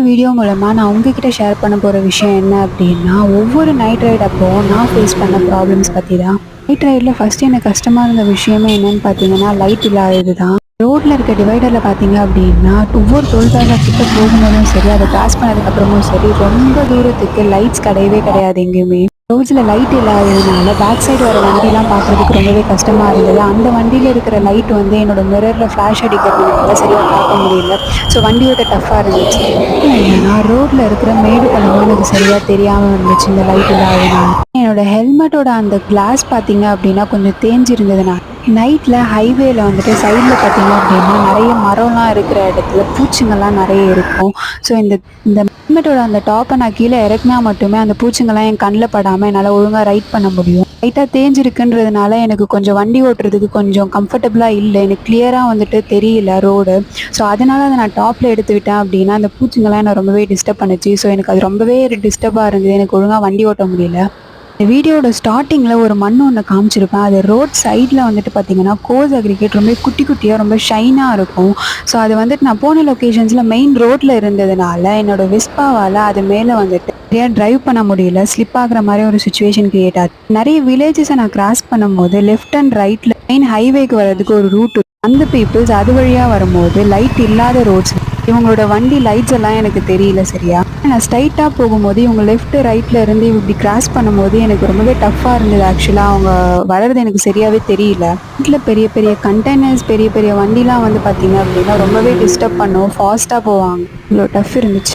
Video மூலமா நான் உங்ககிட்ட ஷேர் பண்ண போற விஷயம் என்ன அப்படின்னா, ஒவ்வொரு நைட் ரைட் அப்போ நான் ஃபேஸ் பண்ண ப்ராப்ளம்ஸ் பத்தி தான். நைட் ரைட்ல ஃபர்ஸ்ட் எனக்கு கஷ்டமா இருந்த விஷயமே என்னன்னு பார்த்தீங்கன்னா, லைட் இல்லாதது தான். ரோட்ல இருக்க டிவைடர்ல பார்த்தீங்க அப்படின்னா, ஒவ்வொரு டோல் பிளாசா கிட்ட போகும்போதும் சரி, அதை கிராஸ் பண்ணதுக்கு அப்புறமும் சரி, ரொம்ப தூரத்துக்கு லைட்ஸ் கிடையவே கிடையாது எங்கேயுமே. ரோட்ஸ்ல லைட் இல்லாததுனால பேக் சைடு வர வண்டிலாம் பார்க்கறதுக்கு ரொம்பவே கஷ்டமா இருந்தது. அந்த வண்டியில இருக்கிற லைட் வந்து என்னோட மிரர்ல ஃபிளாஷ் அடிக்கிறதுனால சரியா பார்க்க முடியல. ஸோ வண்டி ஓட்ட டஃப்பா இருந்துச்சு. என்னன்னா ரோட்ல இருக்கிற மேடு பள்ளமும் எனக்கு சரியா தெரியாம இருந்துச்சு இந்த லைட் இல்லாததுனால. என்னோட ஹெல்மெட்டோட அந்த கிளாஸ் பார்த்தீங்க அப்படின்னா கொஞ்சம் தேஞ்சு இருந்ததுனால நைட்ல ஹைவேல வந்துட்டு சைட்ல பார்த்தீங்க அப்படின்னா நிறைய மரம்லாம் இருக்கிற இடத்துல பூச்சிங்கெல்லாம் நிறைய இருக்கும். ஸோ இந்த இந்த ஹெல்மெட்டோட அந்த டாப்பை நான் கீழே இறக்குனா மட்டுமே அந்த பூச்சிங்கெல்லாம் என் கண்ணில் படாமல் என்னால் ஒழுங்காக ரைட் பண்ண முடியும். லைட்டாக தேஞ்சிருக்குன்றதுனால எனக்கு கொஞ்சம் வண்டி ஓட்டுறதுக்கு கொஞ்சம் கம்ஃபர்டபுளாக இல்லை. எனக்கு கிளியராக வந்துட்டு தெரியல ரோடு. ஸோ அதனால அதை நான் டாப்பில் எடுத்து விட்டேன் அப்படின்னா அந்த பூச்சிங்கெல்லாம் என்னை ரொம்பவே டிஸ்டர்ப் பண்ணுச்சு. ஸோ எனக்கு அது ரொம்பவே டிஸ்டர்பாக இருந்தது. எனக்கு ஒழுங்காக வண்டி ஓட்ட முடியல. இந்த வீடியோட ஸ்டார்டிங்கில் ஒரு மண் ஒன்று காமிச்சிருப்பேன். அது ரோட் சைடில் வந்துட்டு பார்த்தீங்கன்னா கோஸ் அக்ரிகேட் ரொம்ப குட்டி குட்டியாக ரொம்ப ஷைனாக இருக்கும். ஸோ அது வந்துட்டு நான் போன லொக்கேஷன்ஸில் மெயின் ரோட்டில் இருந்ததுனால என்னோட விஸ்பாவால் அது மேலே வந்துட்டு நிறையா ட்ரைவ் பண்ண முடியல. ஸ்லிப் ஆகிற மாதிரி ஒரு சுச்சுவேஷன் கிரியேட் ஆச்சு. நிறைய வில்லேஜஸை நான் கிராஸ் பண்ணும்போது லெஃப்ட் அண்ட் ரைட்டில் மெயின் ஹைவேக்கு வர்றதுக்கு ஒரு ரூட். அந்த பீப்புள்ஸ் அது வழியாக வரும்போது லைட் இல்லாத ரோட்ஸ் இவங்களோட வண்டி லைட்ஸ் எல்லாம் எனக்கு தெரியல சரியா. நான் ஸ்ட்ரைட்டாக போகும்போது இவங்க லெஃப்ட் ரைட்டில் இருந்து இப்படி கிராஸ் பண்ணும்போது எனக்கு ரொம்பவே டஃப்பாக இருந்தது. ஆக்சுவலாக அவங்க வர்றது எனக்கு சரியாகவே தெரியல. வீட்டில் பெரிய பெரிய கண்டெய்னர்ஸ் பெரிய பெரிய வண்டிலாம் வந்து பார்த்தீங்க அப்படின்னா ரொம்பவே டிஸ்டர்ப் பண்ணும். ஃபாஸ்ட்டாக போவாங்க. இவ்வளோ டஃப் இருந்துச்சு.